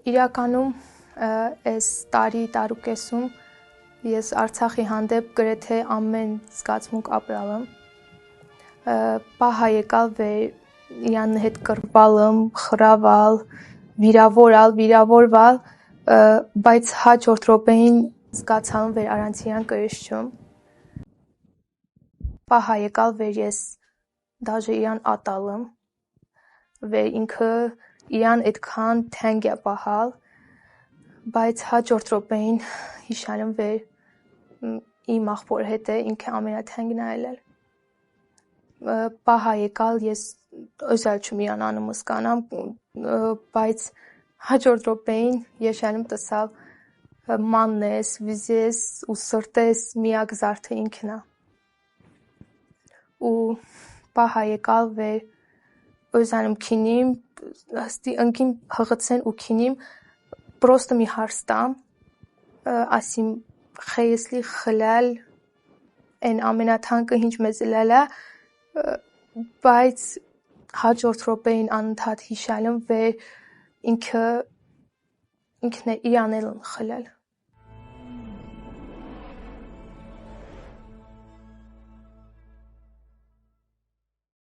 Իրականում այս տարուկեսում ես Արցախի հանդեպ գրեթե ամեն զգացմունք ապրալ եմ։ Պահա եկալ վեր իրան հետ կռվալım, խրավալ, վիրավորալ, բայց հաջորդ րոպեին զգացալım վեր առանց իրան կրշչում։ Պահա եկալ վեր ես դաժե իրան ատալım, վեր ինքը իրան այդքան թանկ է պահալ, բայց հաջորդ րոպեին հիշալım վեր իմ աղբոր հետ է, ինքը ամենաթանկն է ելել։ Պահա եկալ ես özel չում իրան անունս կանամ, բայց հաջորդ րոպեին եշալım տսալ մաննես, վիզես ու սրտես միակ զարդը ինքն է։ Ու պահա եկալ վեր özel քինիմ, հստի ընկիմ հղցեն ու քինիմ, պրոստը մի հարց տամ, ասիմ խեյեսլի խլալ են ամենաթանկը ինչ մեզ ելել է, բայց հաջորդ րոպեին անընդհատ հիշալım վեր ինքն է իրանելն խլալ։